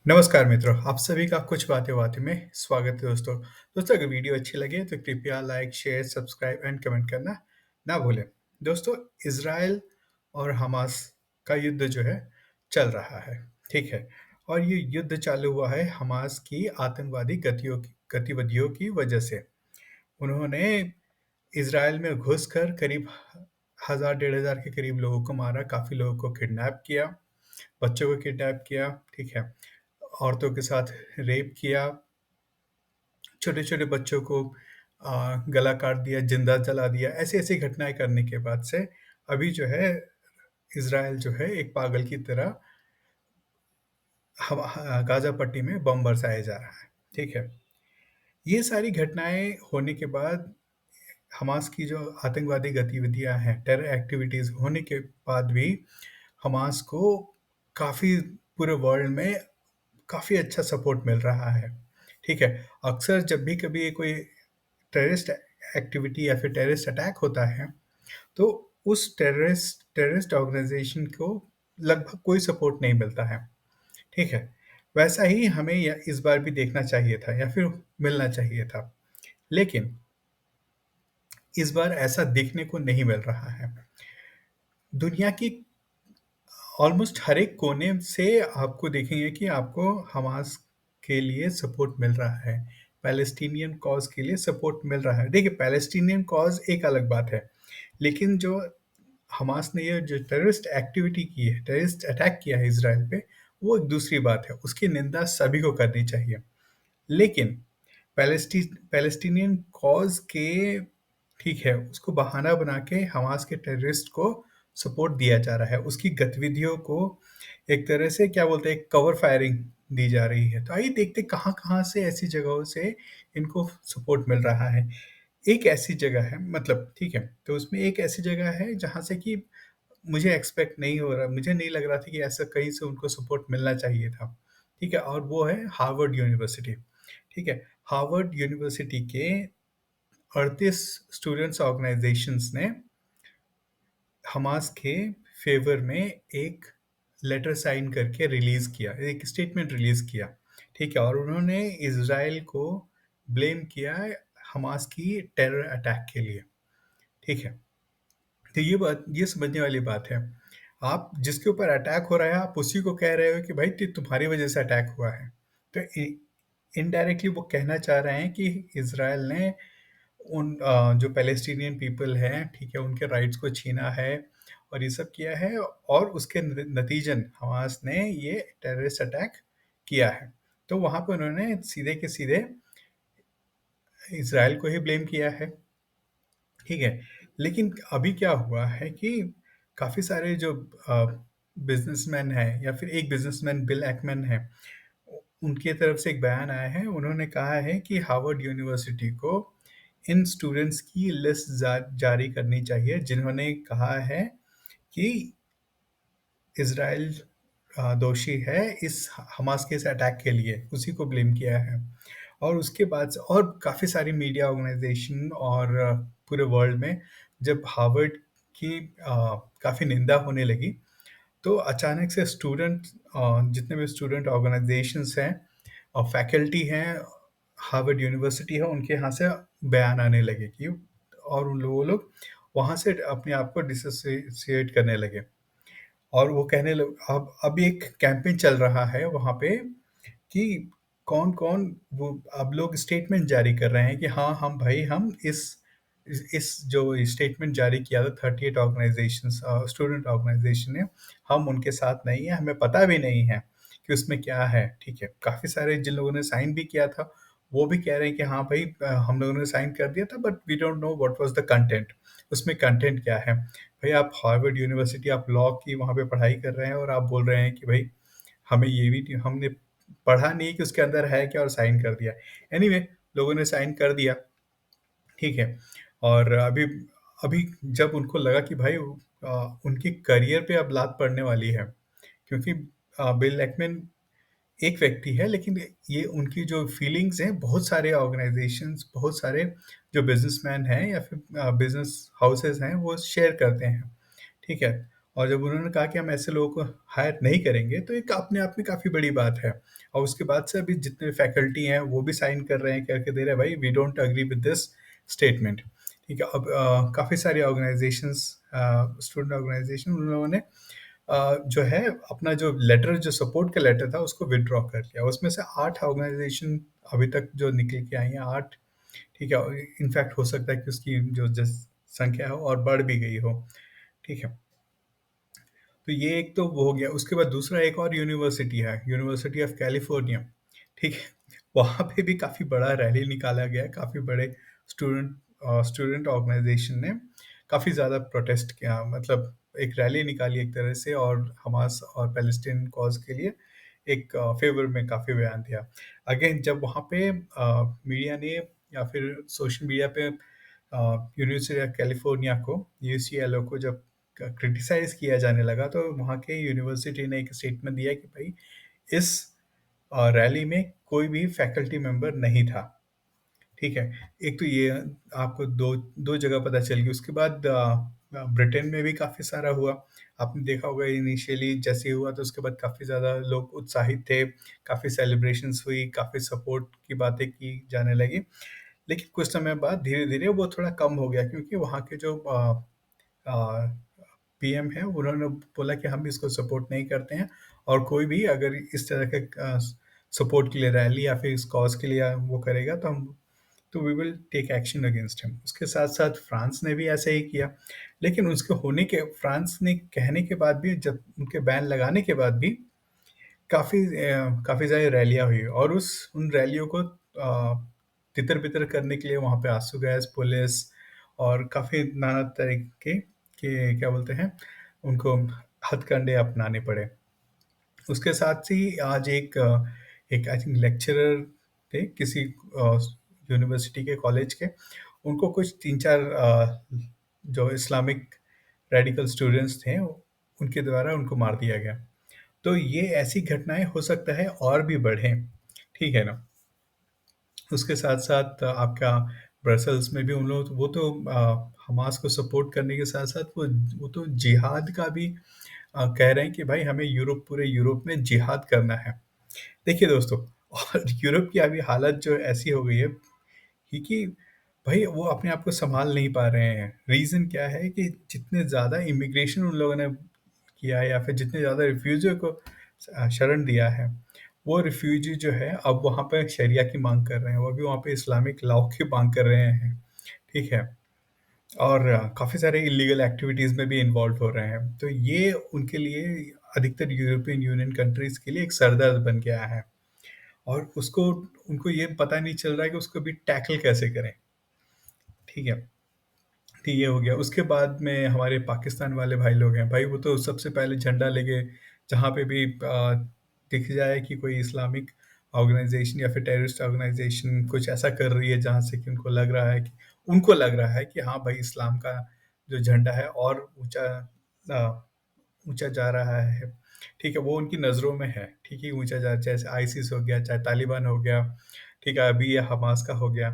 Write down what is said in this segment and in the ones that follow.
नमस्कार मित्रों, आप सभी का कुछ बातें-बातें में स्वागत है दोस्तों। दोस्तों अगर वीडियो अच्छी लगे तो कृपया like, share, subscribe and comment करना ना भूलें। दोस्तों इज़राइल और हमास का युद्ध जो है चल रहा है, ठीक है? और ये युद्ध चालू हुआ है हमास की आतंकवादी गतिविधियों की वजह से। उन्होंने इज़राइल में घुसकर करीब 1000 डेढ़ हज़ार के करीब लोगों को मारा, काफ़ी लोगों को किडनैप किया, बच्चों को किडनैप किया, ठीक है? औरतों के साथ रेप किया, छोटे-छोटे बच्चों को गला काट दिया, जिंदा जला दिया, ऐसी-ऐसी घटनाएँ करने के बाद से अभी जो है इज़राइल जो है एक पागल की तरह गाज़ा पट्टी में बम बरसाया जा रहा है, ठीक है? ये सारी घटनाएँ होने के बाद हमास की जो आतंकवादी गतिविधियाँ हैं, टेरर एक्टिविटीज़ होने के बाद भी हमास को काफ़ी पूरे वर्ल्ड में काफ़ी अच्छा सपोर्ट मिल रहा है, ठीक है? अक्सर जब भी कभी कोई टेररिस्ट एक्टिविटी या फिर टेररिस्ट अटैक होता है, तो उस टेररिस्ट ऑर्गेनाइज़ेशन को लगभग कोई सपोर्ट नहीं मिलता है, ठीक है? वैसा ही हमें इस बार भी देखना चाहिए था या फिर मिलना चाहिए था। लेकिन इस बार ऐसा देखने को नहीं मिल रहा है। दुनिया की ऑलमोस्ट हर एक कोने से आपको देखेंगे कि आपको हमास के लिए सपोर्ट मिल रहा है। पैलेस्टीनियन कॉज़ के लिए सपोर्ट मिल रहा है। देखिए पैलेस्टीनियन कॉज़ एक अलग बात है, लेकिन जो हमास ने ये जो टेररिस्ट एक्टिविटी की है, टेररिस्ट अटैक किया है इज़राइल पे, वो एक दूसरी बात है। उसकी निंदा सभी को करनी चाहिए। लेकिन पैलेस्टीनियन कॉज़ के ठीक है, उसको बहाना बना के हमास के टेररिस्ट को सपोर्ट दिया जा रहा है। उसकी गतिविधियों को एक तरह से क्या बोलते हैं, कवर फायरिंग दी जा रही है। तो आइए देखते हैं कहाँ-कहाँ से ऐसी जगहों से इनको सपोर्ट मिल रहा है। एक ऐसी जगह है मतलब ठीक है, तो उसमें एक ऐसी जगह है जहाँ से कि मुझे एक्सपेक्ट नहीं हो रहा मुझे नहीं लग रहा था कि ऐसा कहीं से उनको सपोर्ट मिलना चाहिए था। ठीक है? और वो है हार्वर्ड यूनिवर्सिटी। ठीक है? हार्वर्ड यूनिवर्सिटी के 38 स्टूडेंट्स ऑर्गनाइज़ेशंस ने हमास के फ़ेवर में एक लेटर साइन करके रिलीज़ किया, एक स्टेटमेंट रिलीज़ किया, ठीक है? और उन्होंने इज़राइल को ब्लेम किया हमास की टेरर अटैक के लिए, ठीक है? तो ये समझने वाली बात है। आप जिसके ऊपर अटैक हो रहा है, आप उसी को कह रहे हो कि भाई तुम्हारी वज़ह से अटैक हुआ है। तो इनडायरेक्टली वो कहना चाह रहे हैं कि इज़राइल ने जो पैलेस्टीनियन पीपल हैं, ठीक है, उनके राइट्स को छीना है और ये सब किया है और उसके नतीजन हमास ने ये टेररिस्ट अटैक किया है। तो वहाँ पे उन्होंने सीधे के सीधे इज़राइल को ही ब्लेम किया है, ठीक है। लेकिन अभी क्या हुआ है कि काफ़ी सारे जो बिज़नेसमैन हैं या फिर एक बिज़नेसमैन बिल एक्मैन है, उनकी तरफ से एक बयान आया है। उन्होंने कहा है कि हार्वर्ड यूनिवर्सिटी को इन स्टूडेंट्स की लिस्ट जारी करनी चाहिए जिन्होंने कहा है कि इज़राइल दोषी है इस हमास के इस अटैक के लिए, उसी को ब्लेम किया है। और उसके बाद से और काफ़ी सारी मीडिया ऑर्गनाइज़ेशन और पूरे वर्ल्ड में जब हार्वर्ड की काफ़ी निंदा होने लगी, तो अचानक से जितने भी स्टूडेंट ऑर्गनाइज़ेशंस हैं और फैकल्टी हैं, हार्वर्ड यूनिवर्सिटी है, उनके यहाँ से बयान आने लगे कि और उन लोग वो लोग वहाँ से अपने आप को डिसोसिएट करने लगे। और वो कहने लग अब एक कैंपेन चल रहा है वहाँ पे कि कौन-कौन वो अब लोग स्टेटमेंट जारी कर रहे हैं कि हाँ, हम इस जो स्टेटमेंट जारी किया था 38 ऑर्गनाइज़ेशंस स्टूडेंट ऑर्गनाइज़ेशन ने, हम उनके साथ नहीं हैं, हमें पता भी नहीं है कि उसमें क्या है, ठीक है? काफ़ी सारे जिन लोगों ने साइन भी किया था, वो भी कह रहे हैं कि हाँ भाई हम लोगों ने साइन कर दिया था but we don't know what was the content उसमें कंटेंट क्या है? भई आप हार्वर्ड यूनिवर्सिटी आप लॉ की वहाँ पे पढ़ाई कर रहे हैं और आप बोल रहे हैं कि भई हमें ये भी नहीं हमने पढ़ा नहीं कि उसके अंदर है क्या और साइन कर दिया। एनीवे लोगों ने साइन कर दिया, ठीक है? और अभी अभी जब उनको लगा कि भाई उनके करियर पे अब लात पड़ने वाली है क्योंकि बिल एक्मैन एक व्यक्ति है लेकिन ये उनकी जो फीलिंग्स हैं बहुत सारे ऑर्गनाइज़ेशंस, बहुत सारे जो बिज़नेसमैन हैं या फिर बिज़नेस हाउसेज़ हैं वो शेयर करते हैं, ठीक है? और जब उन्होंने कहा कि हम ऐसे लोगों को हायर नहीं करेंगे, तो एक अपने आप में काफ़ी बड़ी बात है। और उसके बाद से अभी जितने फैकल्टी हैं, वो भी साइन कर रहे हैं, कह के दे रहे हैं, "भाई, we don't agree with this statement." ठीक है? अब काफ़ी सारी ऑर्गनाइज़ेशंस स्टूडेंट ऑर्गनाइज़ेशन उन लोगों ने जो है अपना जो लेटर जो सपोर्ट का लेटर था उसको विथड्रॉ कर लिया। उसमें से 8 ऑर्गनाइज़ेशन अभी तक जो निकल के आई हैं 8, ठीक है? और इनफैक्ट हो सकता है कि उसकी जो जस संख्या है और बढ़ भी गई हो, ठीक है? तो ये एक तो वो हो गया, उसके बाद दूसरा एक और यूनिवर्सिटी है, यूनिवर्सिटी ऑफ कैलिफोर्निया, ठीक है? वहाँ पे भी काफ़ी बड़ा रैली निकाला गया है, काफ़ी बड़े स्टूडेंट स्टूडेंट ऑर्गनाइज़ेशन ने काफ़ी ज़्यादा प्रोटेस्ट किया, मतलब एक रैली निकाली एक तरह से, और हमास और पैलेस्टीन कॉज़ के लिए एक फ़ेवर में काफ़ी बयान दिया। अगेन जब वहाँ पे मीडिया ने या फिर सोशल मीडिया पे यूनिवर्सिटी ऑफ कैलिफोर्निया को, यूसीएलओ को जब क्रिटिसाइज़ किया जाने लगा, तो वहाँ के यूनिवर्सिटी ने एक स्टेटमेंट दिया कि भाई इस रैली में कोई भी फैकल्टी मेंबर नहीं था, ठीक है? एक तो ये आपको 2 जगह पता चल गई, उसके बाद ब्रिटेन में भी काफ़ी सारा हुआ। आपने देखा होगा इनिशियली जैसे ही हुआ तो उसके बाद काफ़ी ज़्यादा लोग उत्साहित थे, काफ़ी सेलिब्रेशंस हुई, काफ़ी सपोर्ट की बातें की जाने लगी। लेकिन कुछ समय बाद धीरे-धीरे वो थोड़ा कम हो गया, क्योंकि वहाँ के जो अ, पीएम हैं, उन्होंने बोला कि हम इसको सपोर्ट नहीं करते हैं, और कोई भी अगर इस तरह के सपोर्ट के लिए रैली या फिर इस कॉज़ के लिए वो करेगा, तो we will take action against him. उसके साथ-साथ फ्रांस ने भी ऐसा ही किया। लेकिन उसके होने के फ्रांस ने कहने के बाद भी, जब उनके बैन लगाने के बाद भी काफ़ी सारी रैलियाँ हुई, और उन रैलियों को तितर-बितर करने के लिए वहाँ पे आंसू गैस, पुलिस और काफ़ी नाना तरीके के क्या बोलते हैं, उनको हथकंडे अपनाने पड़े। उसके साथ ही आज एक आई थिंक लेक्चरर थे किसी यूनिवर्सिटी के कॉलेज के, उनको कुछ 3-4 जो इस्लामिक रेडिकल स्टूडेंट्स थे, उनके द्वारा उनको मार दिया गया। तो ये ऐसी घटनाएँ हो सकता है और भी बढ़ें, ठीक है ना? उसके साथ-साथ आपका ब्रसेल्स में भी उन लोग वो तो हमास को सपोर्ट करने के साथ-साथ वो तो जिहाद का भी कह रहे हैं कि भाई हमें पूरे यूरोप में जिहाद करना है। देखिए दोस्तों, और यूरोप की अभी हालत जो ऐसी हो गई है, क्योंकि भाई वो अपने आप को सँभाल नहीं पा रहे हैं। रीज़न क्या है कि जितने ज़्यादा इमिग्रेशन उन लोगों ने किया है, या फिर जितने ज़्यादा रिफ्यूजियों को शरण दिया है, वो रिफ्यूजी जो है अब वहाँ पे शरिया की माँग कर रहे हैं। वो भी वहाँ पे इस्लामिक लॉ की माँग कर रहे हैं, ठीक है? और काफ़ी सारे इल्लीगल एक्टिविटीज़ में भी इन्वॉल्व हो रहे हैं। तो ये उनके लिए, अधिकतर यूरोपियन यूनियन कंट्रीज़ के लिए एक सरदर्द बन गया है, और उसको उनको ये पता नहीं चल रहा है कि उसको भी टैकल कैसे करें, ठीक है? तो ये हो गया। उसके बाद में हमारे पाकिस्तान वाले भाई लोग हैं, भाई वो तो सबसे पहले झंडा लेके जहाँ पे भी दिख जाए कि कोई इस्लामिक ऑर्गेनाइज़ेशन या फिर टेररिस्ट ऑर्गेनाइज़ेशन कुछ ऐसा कर रही है जहाँ से कि उनको लग रहा है कि हाँ भाई, इस्लाम का जो झंडा है और अ, ऊँचा जा रहा है, ठीक है? वो उनकी नज़रों में है, ठीक है? ऊँचा जा, जैसे आईसिस हो गया, चाहे तालिबान हो गया, ठीक है? अभी ये हमास का हो गया।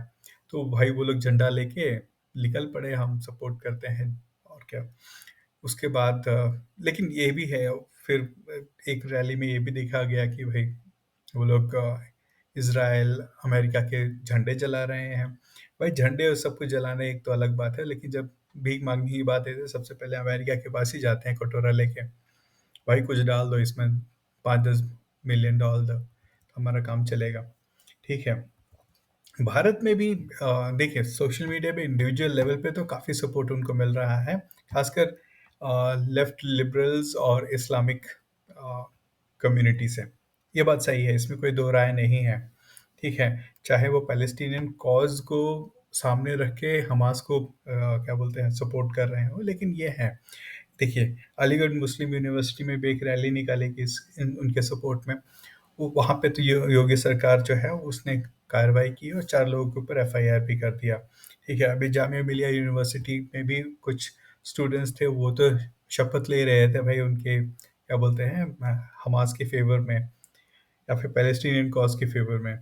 तो भाई वो लोग झंडा लेके निकल पड़े, हम सपोर्ट करते हैं, और क्या। उसके बाद लेकिन ये भी है, फिर एक रैली में ये भी देखा गया कि भाई वो लोग इज़राइल, अमेरिका के झंडे जला रहे हैं। भाई झंडे और सब कुछ जलाना एक तो अलग बात है, लेकिन जब भीख माँगने की बात है तो सबसे पहले अमेरिका के पास ही जाते हैं कटोरा लेके। भाई कुछ डाल दो इसमें, 5-10 मिलियन डाल दो, हमारा काम चलेगा, ठीक है। भारत में भी देखिए सोशल मीडिया पे इंडिविजुअल लेवल पे तो काफ़ी सपोर्ट उनको मिल रहा है, खासकर लेफ्ट लिबरल्स और इस्लामिक कम्युनिटी से। ये बात सही है, इसमें कोई दो राय नहीं है, ठीक है। चाहे वो पैलेस्टीनियन कॉज को सामने रख के हमास को क्या बोलते हैं, सपोर्ट कर रहे हो, लेकिन ये है, देखिए अलीगढ़ मुस्लिम यूनिवर्सिटी में भी एक रैली निकाली गई उनके सपोर्ट में। वो वहाँ पे तो योगी सरकार जो है उसने कार्रवाई की और 4 लोगों के ऊपर एफआईआर भी कर दिया। ठीक है, अभी जामिया मिलिया यूनिवर्सिटी में भी कुछ स्टूडेंट्स थे, वो तो शपथ ले रहे थे भाई उनके क्या बोलते हैं हमास के फ़ेवर में या फिर पैलेस्टीनियन कॉज़ के फ़ेवर में,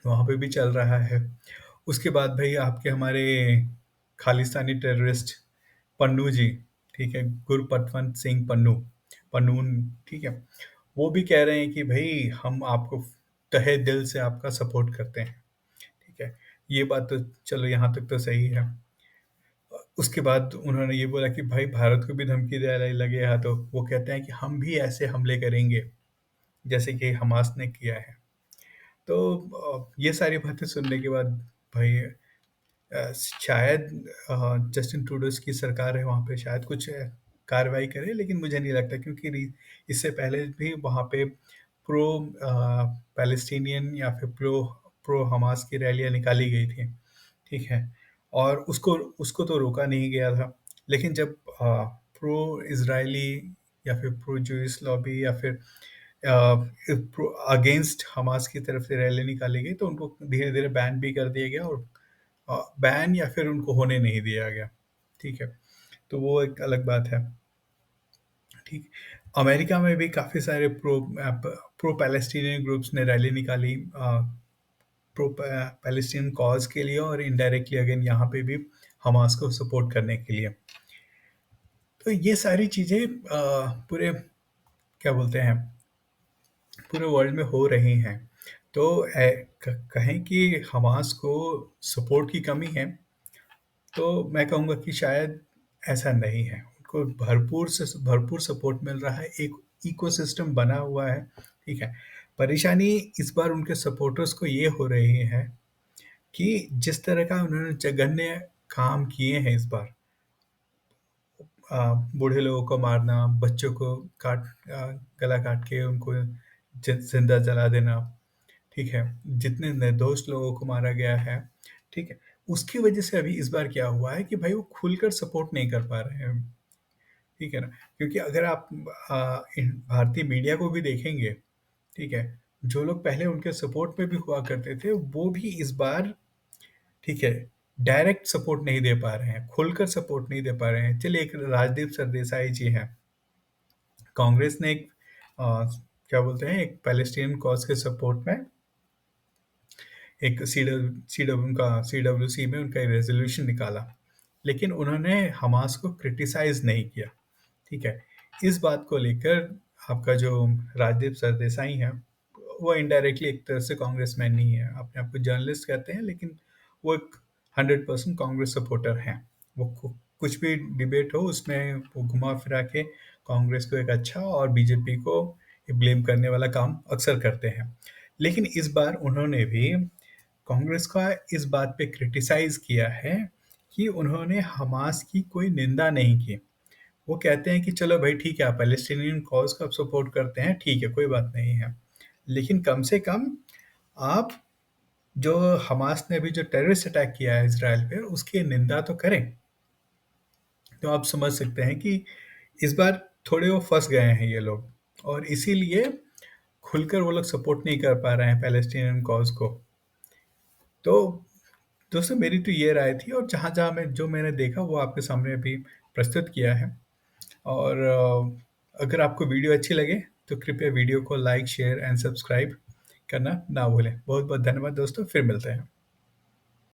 वहाँ पे भी चल रहा है। उसके बाद भाई आपके हमारे खालिस्तानी टेररिस्ट पन्नू जी, ठीक है? गुरपतवंत सिंह पन्नून, ठीक है? वो भी कह रहे हैं कि भई हम आपको तहे दिल से आपका सपोर्ट करते हैं, ठीक है? ये बात तो चलो यहाँ तक तो सही है। उसके बाद उन्होंने ये बोला कि भाई भारत को भी धमकी देने लगे हैं, तो वो कहते हैं कि हम भी ऐसे हमले करेंगे, जैसे कि हमास ने किया है। तो ये सारी बातें सुनने के बाद भाई शायद जस्टिन ट्रूडोज़ की सरकार है वहाँ पे शायद कुछ कार्रवाई करे, लेकिन मुझे नहीं लगता क्योंकि इससे पहले भी वहाँ पे प्रो पैलेस्टीनियन या फिर प्रो प्रो हमास की रैलियाँ निकाली गई थी, ठीक है? और उसको उसको तो रोका नहीं गया था। लेकिन जब प्रो इज़राइली या फिर प्रो जूइश लॉबी या फिर अगेंस्ट हमास की तरफ से रैली निकाली गई, तो उनको धीरे-धीरे बैन भी कर दिया गया और बैन या फिर उनको होने नहीं दिया गया, ठीक है? तो वो एक अलग बात है, ठीक। अमेरिका में भी काफ़ी सारे प्रो पैलेस्टीनियन ग्रुप्स ने रैली निकाली प्रो पैलेस्टीनियन कॉज़ के लिए और इनडायरेक्टली अगेन यहाँ पे भी हमास को सपोर्ट करने के लिए। तो ये सारी चीज़ें पूरे क्या बोलते हैं, पूरे वर्ल्ड में हो रही हैं। तो कहें कि हमास को सपोर्ट की कमी है, तो मैं कहूँगा कि शायद ऐसा नहीं है। उनको भरपूर सपोर्ट मिल रहा है, एक इकोसिस्टम बना हुआ है, ठीक है? परेशानी इस बार उनके सपोर्टर्स को ये हो रही है कि जिस तरह का उन्होंने जघन्य काम किए हैं इस बार, बूढ़े लोगों को मारना, बच्चों को गला काट के उनको ज़िंदा जला देना, ठीक है? जितने निर्दोष लोगों को मारा गया है, ठीक है? उसकी वजह से अभी इस बार क्या हुआ है कि भाई वो खुलकर सपोर्ट नहीं कर पा रहे हैं, ठीक है ना? क्योंकि अगर आप भारतीय मीडिया को भी देखेंगे, ठीक है? जो लोग पहले उनके सपोर्ट में भी हुआ करते थे, वो भी इस बार, ठीक है, डायरेक्ट सपोर्ट नहीं दे पा रहे हैं, खुलकर सपोर्ट नहीं दे पा रहे हैं। चलिए एक राजदीप सरदेसाई जी हैं, कांग्रेस ने एक क्या बोलते हैं, एक पैलेस्टीनियन कॉज़ के सपोर्ट में एक सीडब्ल्यूसी में उनका एक रेज़ोल्यूशन निकाला, लेकिन उन्होंने हमास को क्रिटिसाइज़ नहीं किया, ठीक है? इस बात को लेकर आपका जो राजदीप सरदेसाई हैं, वो इनडायरेक्टली एक तरह से कांग्रेसमैन नहीं है, अपने आप को जर्नलिस्ट कहते हैं, लेकिन वो एक 100% कांग्रेस सपोर्टर हैं। वो कुछ भी डिबेट हो उसमें वो घुमा-फिरा के कांग्रेस को एक अच्छा और बीजेपी को ब्लेम करने वाला काम अक्सर करते हैं। लेकिन इस बार उन्होंने भी कांग्रेस का इस बात पे क्रिटिसाइज़ किया है कि उन्होंने हमास की कोई निंदा नहीं की। वो कहते हैं कि चलो भाई ठीक है, आप पैलेस्टीनियन कॉज़ को आप सपोर्ट करते हैं, ठीक है, कोई बात नहीं है। लेकिन कम से कम आप जो हमास ने अभी जो टेररिस्ट अटैक किया है इज़राइल पे, उसकी निंदा तो करें। तो आप समझ सकते हैं कि इस बार थोड़े वो फँस गए हैं ये लोग और इसीलिए खुलकर वो लोग सपोर्ट नहीं कर पा रहे हैं पैलेस्टीनियन कॉज़ को। तो दोस्तों मेरी तो ये राय थी और जहाँ-जहाँ मैं जो मैंने देखा वो आपके सामने अभी प्रस्तुत किया है और अगर आपको वीडियो अच्छी लगे तो कृपया वीडियो को लाइक, शेयर एंड सब्सक्राइब करना ना भूलें। बहुत-बहुत धन्यवाद दोस्तों, फिर मिलते हैं।